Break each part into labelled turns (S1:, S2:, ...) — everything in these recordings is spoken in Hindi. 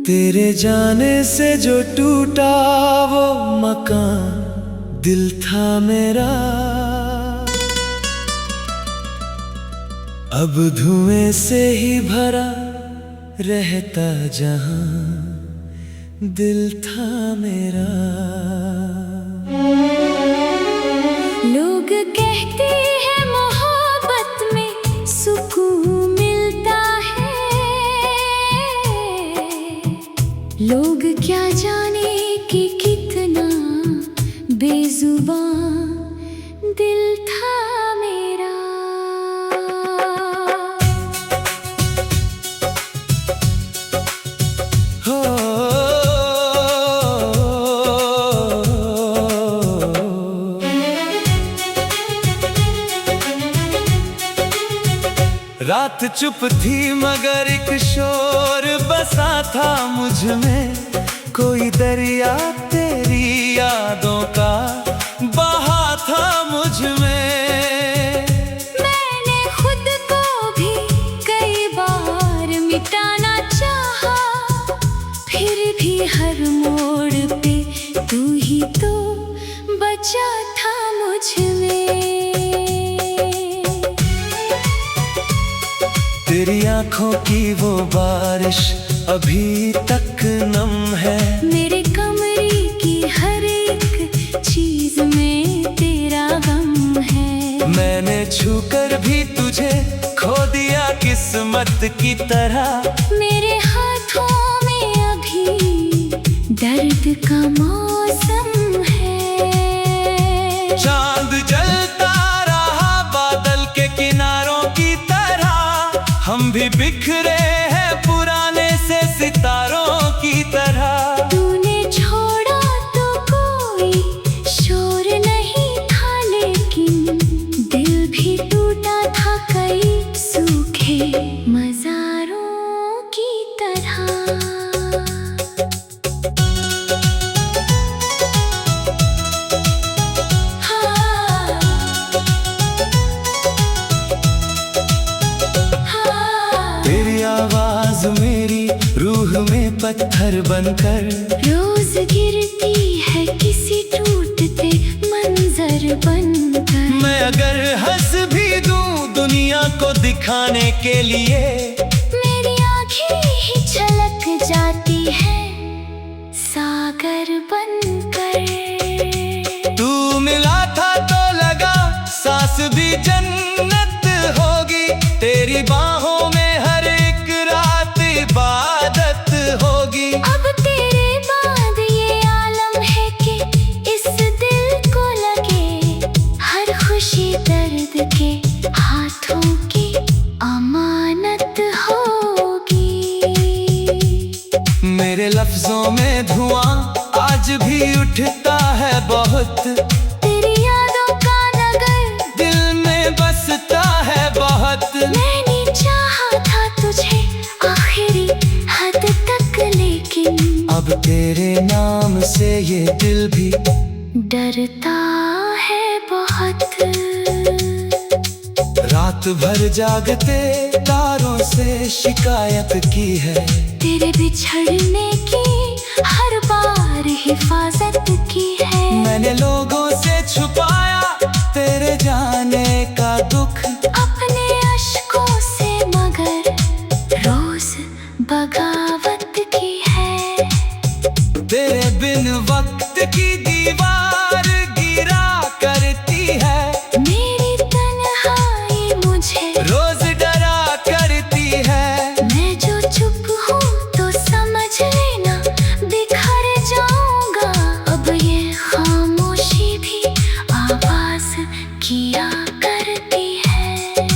S1: तेरे जाने से जो टूटा वो मकान दिल था मेरा, अब धुएं से ही भरा रहता जहां दिल था मेरा।
S2: लोग कहते हैं मोहब्बत में सुकून मिलता है, लोग क्या जाने कि कितना बेजुबान दिल था मेरा।
S1: रात चुप थी मगर एक शोर बसा था मुझ में, कोई दरिया तेरी यादों का बहा था मुझ में।
S2: मैंने खुद को भी कई बार मिटाना चाहा, फिर भी हर मोड़ पे तू ही तो बचा था मुझ में।
S1: तेरी आंखों की वो बारिश अभी तक नम है,
S2: मेरे कमरे की हर एक चीज में तेरा गम है।
S1: मैंने छूकर भी तुझे खो दिया किस्मत की तरह,
S2: मेरे हाथों में अभी दर्द का मौसम है।
S1: चांद जलता रहा बादल के किनारों की तरह, हम भी बिखरे हैं पुराने से सितारों की तरह।
S2: तूने छोड़ा तो कोई शोर नहीं था, लेकिन दिल भी टूटा था कई सूखे मज़ारों की तरह।
S1: तेरी आवाज मेरी रूह में पत्थर बनकर
S2: रोज गिरती है किसी टूटते मंजर बनकर।
S1: मैं अगर हंस भी दूं दुनिया को दिखाने के लिए,
S2: मेरी आँखें ही छलक जाती है सागर बनकर।
S1: तू मिला था तो लगा सांस भी जन्नत होगी, तेरी बाहों में हर एक रात इबादत होगी।
S2: अब तेरे बाद ये आलम है कि इस दिल को लगे हर खुशी दर्द के हाथों की अमानत होगी।
S1: मेरे लफ्जों में धुआं आज भी उठता है बहुत,
S2: तेरी यादों का नगर
S1: दिल में बसता है बहुत।
S2: मैंने चाहा था तुझे आखिरी हद तक, लेकिन
S1: अब तेरे नाम से ये दिल भी
S2: डरता है बहुत।
S1: रात भर जागते तारों से शिकायत की है,
S2: तेरे बिछड़ने की हर बार हिफाजत की है।
S1: मैंने लोगों से छुपाया तेरे जाने का दुख,
S2: अपने अश्कों से मगर रोज बगावत की है।
S1: तेरे बिन वक्त की दीवार गिरा करती है,
S2: मेरी तन्हाई मुझे
S1: रोज डरा करती है।
S2: मैं जो चुप हूँ तो समझ लेना बिखर जाऊंगा, अब ये खामोशी भी आवाज किया करती है।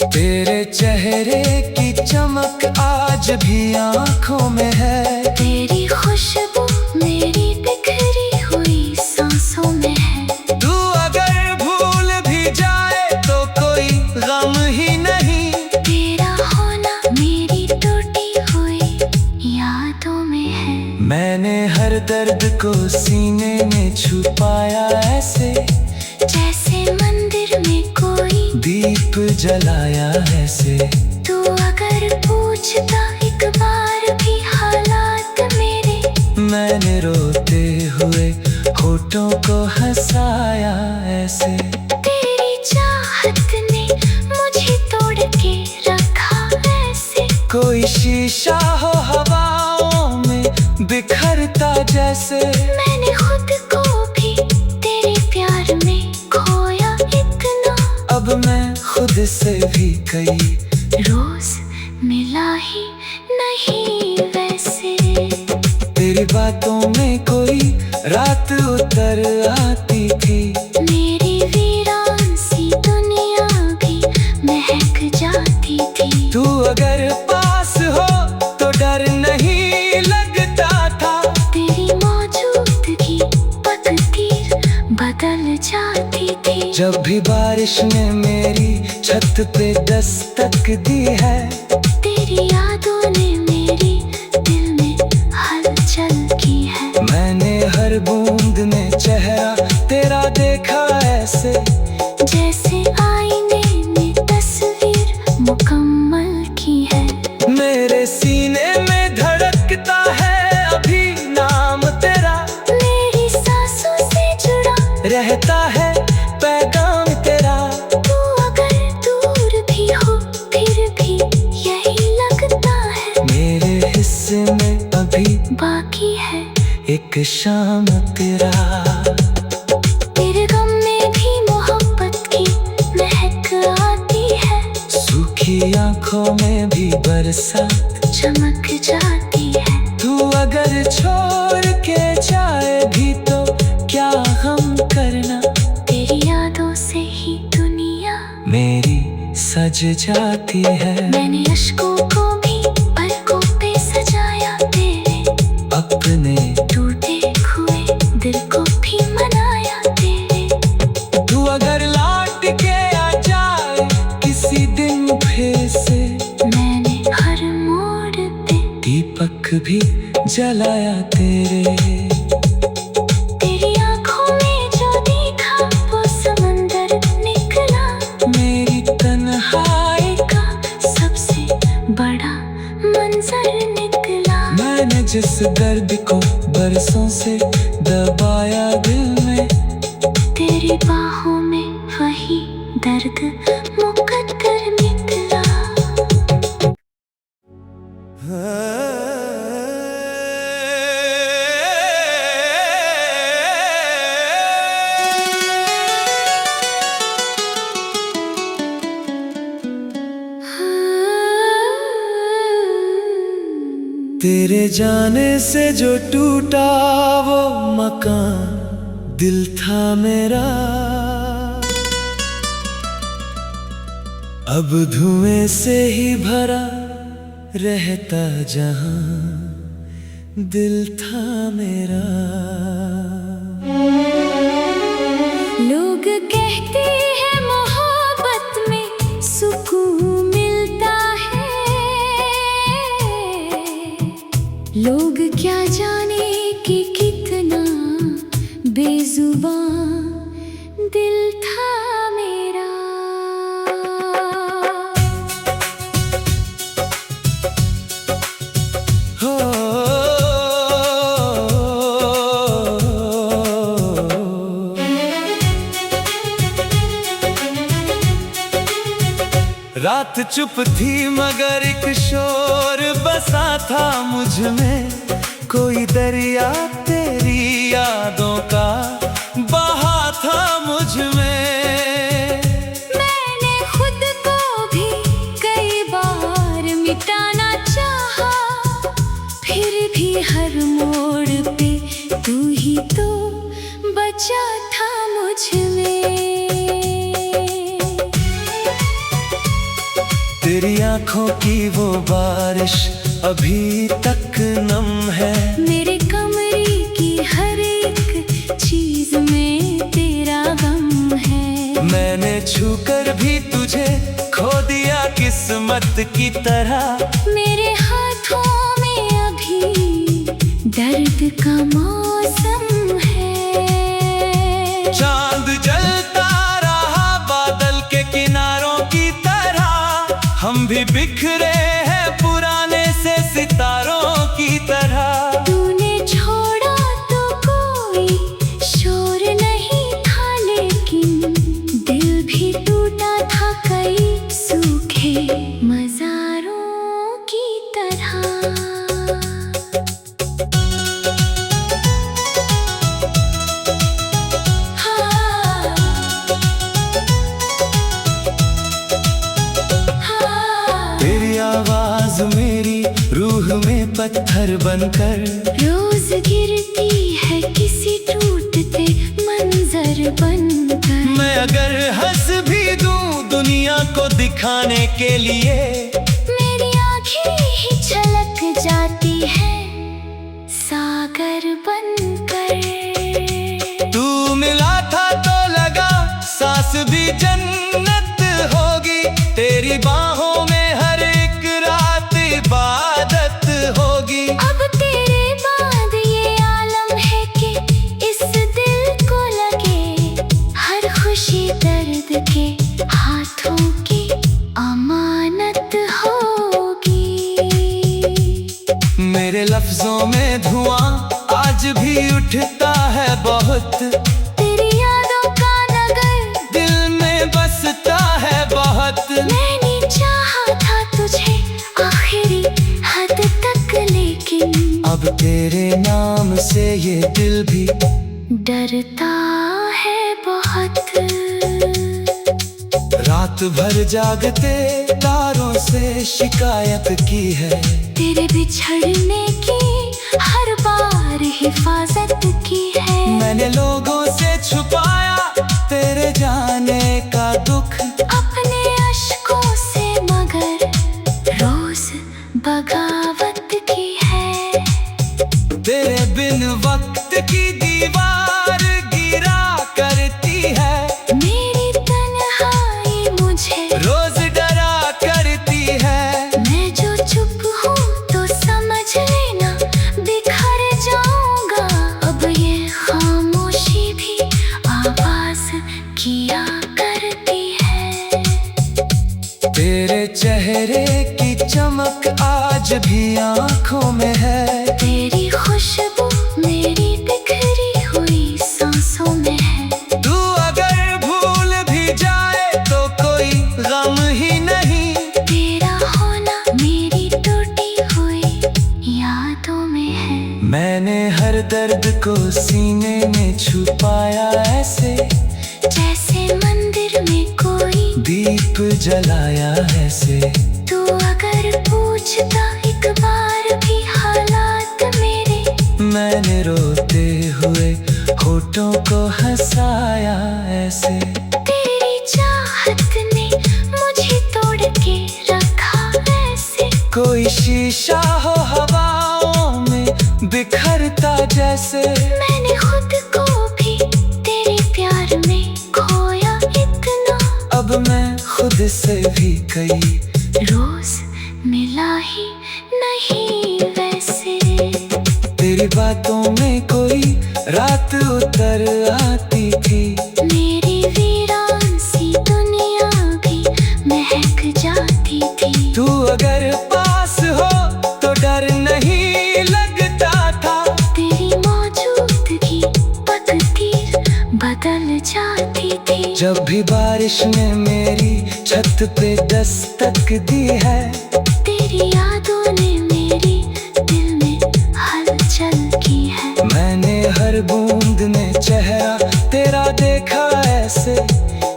S1: तेरे चेहरे की चमक आज भी आंखों में है,
S2: तेरी खुशबू मेरी बिखरी हुई सांसों में है।
S1: तू अगर भूल भी जाए तो कोई गम ही नहीं,
S2: तेरा होना मेरी टूटी हुई
S1: हर दर्द को सीने में छुपाया ऐसे,
S2: जैसे मंदिर में कोई
S1: दीप जलाया ऐसे।
S2: तू अगर पूछता एक बार भी हालात मेरे,
S1: मैंने रोते हुए होठों को हंसाया ऐसे।
S2: तेरी चाहत ने मुझे तोड़ के रखा ऐसे,
S1: कोई शीशा हो हवाओं में बिखरता जैसे।
S2: मैंने खुद को भी तेरे प्यार में खोया इतना,
S1: अब मैं खुद से भी कई
S2: रोज मिला ही नहीं वैसे।
S1: तेरी बातों में कोई रात उतर आती थी,
S2: मेरी वीरान सी दुनिया भी महक जाती थी।
S1: तू अगर पास हो तो डर नहीं लगता था,
S2: तेरी मौजूदगी पततीर बदल जाती थी।
S1: जब भी बारिश ने मेरी छत पे दस्तक दी है,
S2: तेरी यादों ने मेरी दिल में हलचल की है।
S1: मैंने हर बूंद में चेहरा तेरा देखा ऐसे,
S2: जैसे आईने ने तस्वीर मुकम्मल की है।
S1: मेरे सीने में धड़कता है अभी नाम तेरा,
S2: मेरी सांसों से जुड़ा
S1: रहता है पैगाम तेरा।
S2: तू अगर दूर भी हो फिर भी यही लगता है,
S1: मेरे हिस्से में अभी
S2: बाकी है
S1: एक शाम तेरा।
S2: तेरे गम में भी मोहब्बत की महक आती है,
S1: सूखी आंखों में भी बरसात
S2: चमक जाती है।
S1: तू अगर छोड़ के जाए भी तो क्या गम करना,
S2: तेरी यादों से ही दुनिया
S1: मेरी सज जाती है।
S2: मैंने अश्कों को भी पलकों पे सजाया तेरे,
S1: अपने
S2: टूटे हुए दिल को भी मनाया तेरे।
S1: तू अगर लौट के आ जाए किसी दिन फिर से,
S2: मैंने हर मोड़ पे
S1: दीपक भी जलाया तेरे।
S2: तेरी आंखों में जो देखा वो समंदर निकला,
S1: मेरी तन्हाई
S2: का सबसे बड़ा मंजर निकला।
S1: मैंने जिस दर्द को बरसों से दबाया दिल में,
S2: तेरी बाहों में वही दर्द मुकद्दर निकला।
S1: तेरे जाने से जो टूटा वो मकान दिल था मेरा, अब धुएं से ही भरा रहता जहां दिल था मेरा।
S2: लोग कहते हैं मोहब्बत में सुकून मिलता है, लोग क्या जाने कि कितना बेजुबान दिल था मेरा।
S1: हो रात चुप थी मगर एक शोर बसा था मुझ में, कोई दरिया तेरी यादों का बहा था मुझ में।
S2: मैंने खुद को भी कई बार मिटाना चाहा, फिर भी हर मोड़ पे तू ही तो बचा था मुझ में।
S1: तेरी आंखों की वो बारिश अभी तक नम है,
S2: मेरे कमरे की हर एक चीज में तेरा गम है।
S1: मैंने छूकर भी तुझे खो दिया किस्मत की तरह,
S2: मेरे हाथों में अभी दर्द का मौसम है।
S1: चांद जलता रहा बादल के किनारों की तरह, हम भी बिखरे हैं पुराने से सितारों की तरह।
S2: तूने छोड़ा तो कोई शोर नहीं था, लेकिन दिल भी टूटा था कई सूखे मज़ारों की तरह।
S1: तेरी आवाज मेरी रूह में पत्थर बनकर
S2: रोज गिरती है किसी टूटते मंजर बनकर।
S1: मैं अगर हंस भी दूं दुनिया को दिखाने के लिए,
S2: मेरी आँखें ही छलक जाती है सागर बनकर।
S1: तू मिला था तो लगा सांस भी जन्नत होगी, तेरी बाहों में हर एक रात इबादत होगी।
S2: अब तेरे बाद ये आलम है कि इस दिल को लगे हर खुशी दर्द के हाथों की अमानत होगी।
S1: मेरे लफ्जों में धुआं आज भी उठता है बहुत,
S2: तेरी यादों का नगर
S1: दिल में बसता है बहुत।
S2: मैंने चाहा था तुझे आखिरी हद तक, लेकिन
S1: अब तेरे नाम से ये दिल भी
S2: डरता है बहुत।
S1: रात भर जागते तारों से शिकायत की है,
S2: तेरे बिछड़ने की हर बार हिफाजत की है।
S1: मैंने लोगों से छुपाया तेरे जाने का दुख,
S2: अपने अश्कों से मगर रोज बगावत की है।
S1: तेरे बिन वक्त की दीवार गिरा करती है,
S2: मेरी तन्हाई मुझे
S1: रोज डरा करती है।
S2: मैं जो चुप हूँ तो समझ लेना बिखर जाऊंगा। अब ये खामोशी भी आवाज किया करती है।
S1: तेरे चेहरे की चमक आज भी आँखों में है,
S2: तेरी खुशबू मेरी बिखरी हुई सांसों में है।
S1: तू अगर भूल भी जाए तो कोई गम ही नहीं,
S2: तेरा होना मेरी टूटी हुई यादों में है।
S1: मैंने हर दर्द को सीने में छुपाया ऐसे,
S2: जैसे मंदिर में कोई
S1: दीप जलाया ऐसे।
S2: तू अगर पूछता एक बार भी हालात मेरे,
S1: मैंने रोते हुए होठों को हंसाया ऐसे।
S2: तेरी चाहत ने मुझे तोड़ के रखा ऐसे।
S1: कोई शीशा हो हवाओं में बिखरता जैसे,
S2: मैंने खुद को भी तेरे प्यार में खोया इतना।
S1: अब मैं खुद से भी कई
S2: रोज मिला ही नहीं वैसे।
S1: तेरी बातों में कोई रात उतर आती थी,
S2: मेरी वीरान सी दुनिया भी महक जाती थी।
S1: तू अगर पास हो तो डर नहीं लगता था,
S2: तेरी मौजूदगी तकदीर बदल जाती थी।
S1: जब भी बारिश ने मेरी छत पे दस्तक दी है,
S2: तेरी यादों ने मेरी दिल में हलचल की है।
S1: मैंने हर बूंद में चेहरा तेरा देखा ऐसे,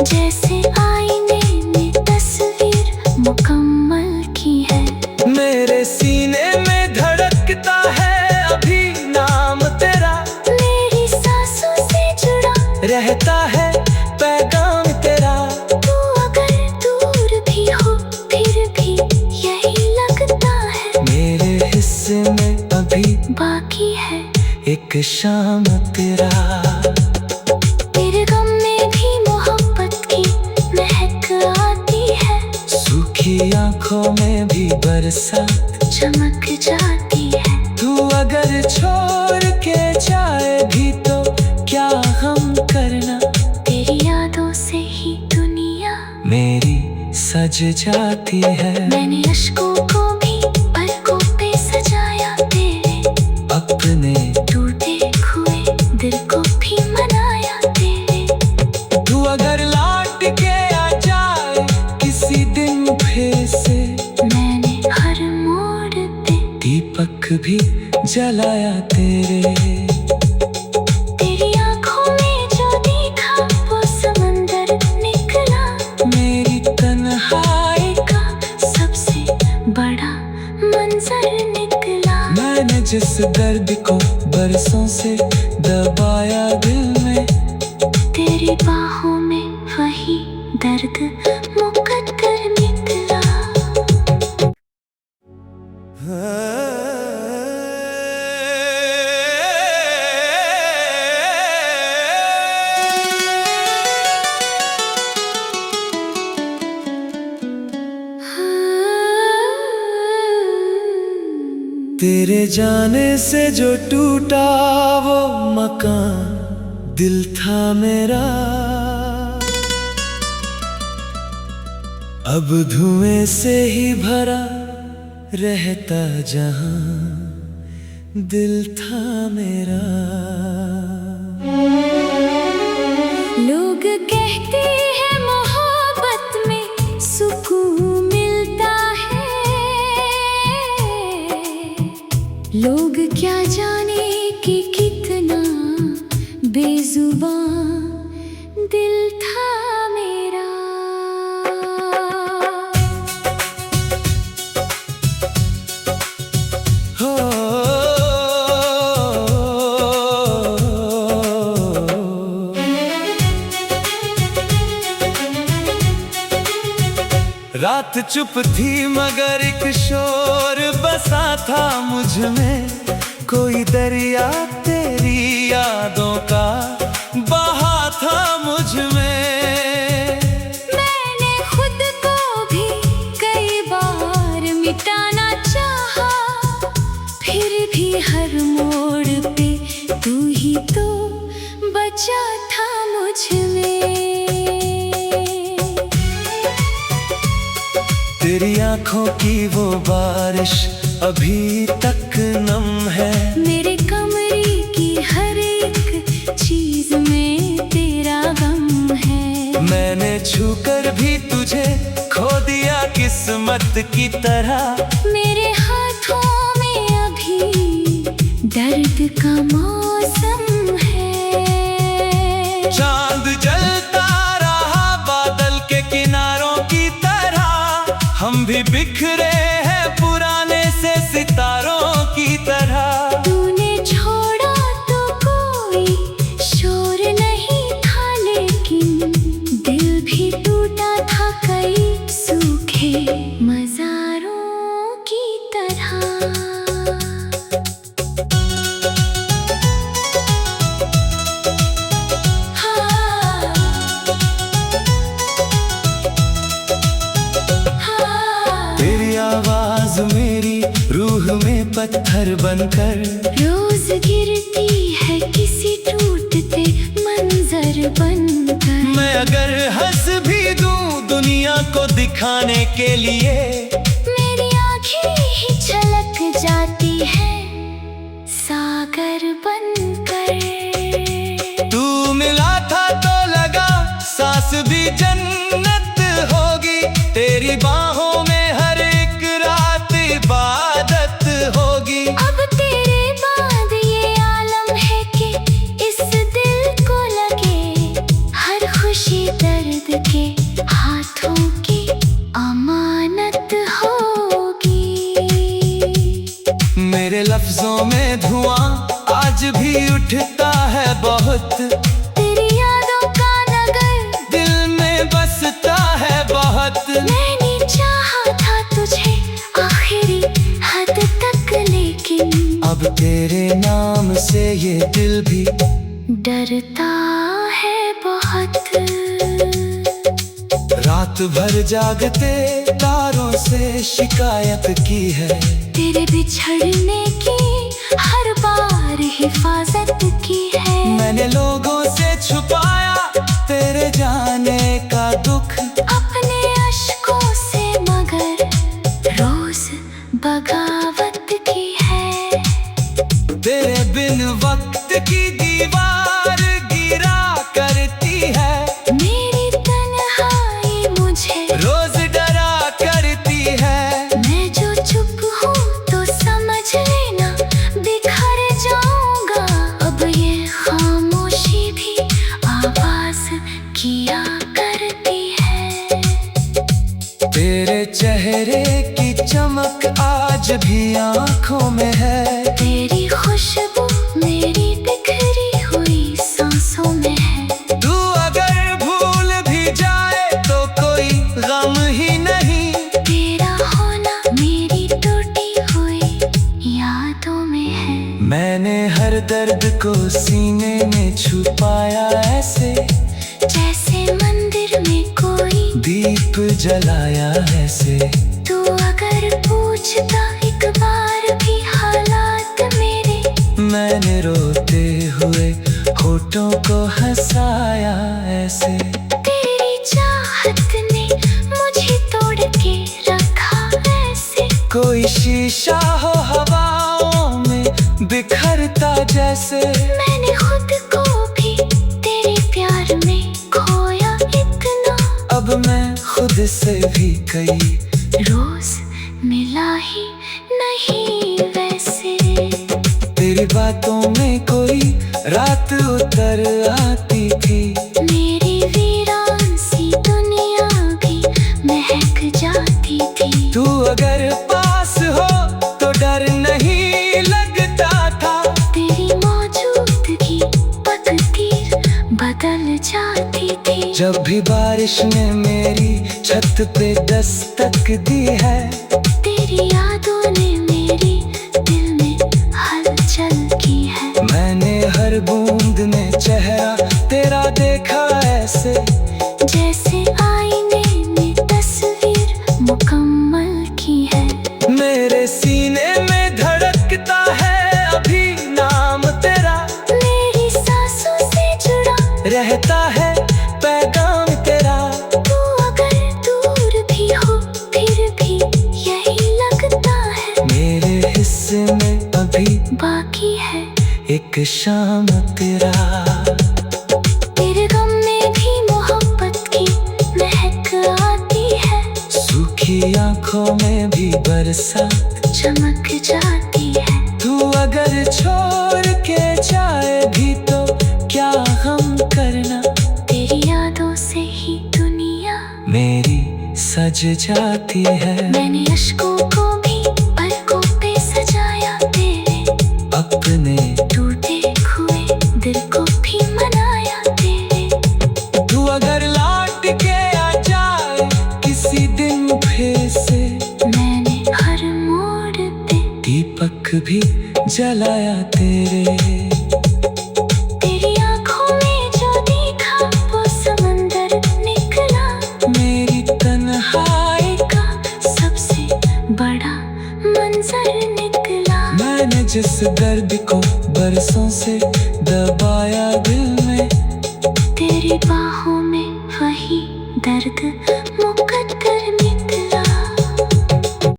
S2: जैसे आईने में तस्वीर मुकम्मल की है।
S1: मेरे सीने में धड़कता है अभी नाम तेरा,
S2: मेरी सांसों से जुड़ा
S1: रहता है पैगाम तेरा।
S2: तू अगर दूर भी हो फिर भी यही लगता है।
S1: मेरे हिस्से में अभी
S2: बाकी है
S1: एक शाम तेरा,
S2: तेरे गम में भी मोहब्बत की महक आती है।
S1: सूखी आंखों में भी बरसात
S2: चमक जाती है।
S1: तू अगर छोड़ के जाए भी तो क्या हम करना,
S2: तेरी यादों से ही दुनिया
S1: मेरी सज जाती है।
S2: मैंने अश्कों को भी पलकों पे सजाया, तेरे
S1: अपने
S2: टूटे हुए दिल को भी मनाया तेरे।
S1: तू अगर लौट के आ जाए किसी दिन फिर से,
S2: मैंने हर मोड़ पे
S1: दीपक भी जलाया तेरे।
S2: तेरी आंखों में जो देखा वो समंदर निकला,
S1: मेरी तन्हाई
S2: का सबसे बड़ा मंजर निकला।
S1: मैंने जिस दर्द को बरसों से दबाया दिल में,
S2: तेरी बाहों में वही दर्द मुकद्दर निकला।
S1: तेरे जाने से जो टूटा वो मकान दिल था मेरा, अब धुएं से ही भरा रहता जहां दिल था मेरा।
S2: लोग कहते हैं मोहब्बत में सुकून मिलता है, लोग क्या जाने कि कितना बेजुबान दिल था मेरा।
S1: हो रात चुप थी मगर एक शोर बसा था मुझ में, कोई दरिया तेरी यादों का बहा था मुझ में।
S2: मैंने खुद को भी कई बार मिटाना चाहा, फिर भी हर मोड़ पे तू ही तो बचा था मुझ में।
S1: तेरी आंखों की वो बारिश अभी तक नम है,
S2: मेरे कमरे की हर एक चीज में तेरा गम है।
S1: मैंने छूकर भी तुझे खो दिया किस्मत की तरह,
S2: मेरे हाथों में अभी दर्द का मौसम है।
S1: चांद जलता रहा बादल के किनारों की तरह, हम भी बिखरे हैं पुराने से सितारों की तरह।
S2: तूने छोड़ा तो कोई शोर नहीं था, लेकिन दिल भी टूटा था कई सूखे मज़ारों की तरह।
S1: तेरी आवाज मेरी रूह में पत्थर बनकर
S2: रोज गिरती है किसी टूटते मंजर बनकर।
S1: मैं अगर हंस भी दूं दुनिया को दिखाने के लिए,
S2: मेरी आँखें ही छलक जाती है सागर बनकर।
S1: तू मिला था तो लगा सांस भी जन्नत होगी, तेरी बाहों में हर एक रात इबादत होगी।
S2: अब तेरे बाद ये आलम है कि इस दिल को लगे हर खुशी दर्द के हाथों की अमानत होगी।
S1: मेरे लफ्जों में धुआं आज भी उठता है बहुत,
S2: तेरी यादों का नगर
S1: दिल में बसता है बहुत।
S2: मैंने चाहा था तुझे आखिरी हद तक, लेकिन
S1: अब तेरे नाम से ये दिल भी
S2: डरता है बहुत।
S1: रात भर जागते तारों से शिकायत की है,
S2: तेरे बिछड़ने की हर बार हिफाजत बगावत की है।
S1: तेरे बिन वक्त की दीवार गिरा करती है।
S2: मेरी तन्हाई मुझे
S1: रोज डरा करती है।
S2: मैं जो चुप हूँ तो समझ लेना बिखर जाऊंगा। अब ये खामोशी भी आवाज किया करती है।
S1: तेरे चेहरे की चमक आज भी आँखों में है।
S2: तेरी खुशबू मेरी बिखरी हुई सांसों में है।
S1: तू अगर भूल भी जाए तो कोई गम ही नहीं।
S2: तेरा होना मेरी टूटी हुई यादों में है।
S1: मैंने हर दर्द को सीने में छुपाया ऐसे,
S2: जैसे मंदिर में कोई
S1: दीप जलाया ऐसे।
S2: तू अगर पूछता एक बार भी हालात मेरे,
S1: मैंने रोते हुए होठों को हंसाया ऐसे।
S2: तेरी चाहत ने मुझे तोड़ के रखा ऐसे।
S1: कोई शीशा हो हवाओं में बिखरता जैसे।
S2: मैंने खुद को भी तेरे प्यार में खोया इतना।
S1: अब मैं खुद से भी कई
S2: रोज मिला ही नहीं वैसे।
S1: तेरी बातों में कोई रात उतर आती थी।
S2: मेरी वीरान सी दुनिया भी महक जाती थी।
S1: तू अगर पास हो तो डर नहीं लगता था।
S2: तेरी मौजूदगी पततीर बदल जाती थी।
S1: जब भी बारिश ने मेरी छत पे दस्तक दी है,
S2: तेरी यादों ने मेरी दिल में हलचल की है।
S1: मैंने हर बूंद में चेहरा तेरा देखा ऐसे,
S2: जैसे आईने में तस्वीर मुकम्मल की है।
S1: मेरे सीने में धड़कता है अभी नाम तेरा।
S2: मेरी सांसों से जुड़ा
S1: रहता है पैगाम तेरा।
S2: तू अगर दूर भी हो फिर भी यही लगता है।
S1: मेरे हिस्से में अभी
S2: बाकी है
S1: एक शाम तेरा।
S2: तेरे गम में भी मोहब्बत की महक आती है।
S1: सूखी आंखों में भी बरसात
S2: चमक जाती है।
S1: तू अगर छोड़ के जाए भी तो क्या गम करना।
S2: तेरी यादों से ही दुनिया
S1: मेरी सज जाती है।
S2: मैंने अश्कों को भी पलकों पे सजाया तेरे।
S1: अपने
S2: टूटे हुए दिल को भी मनाया तेरे।
S1: तू अगर लौट के आ जाए किसी दिन फिर से,
S2: मैंने हर मोड़ पे
S1: दीपक भी जलाया तेरे।
S2: तेरी आंखों में जो देखा वो समंदर निकला।
S1: मेरी तन्हाई
S2: का सबसे बड़ा मंजर निकला।
S1: मैंने जिस दर्द को बरसों से दबाया दिल में,
S2: तेरी बाहों में वही दर्द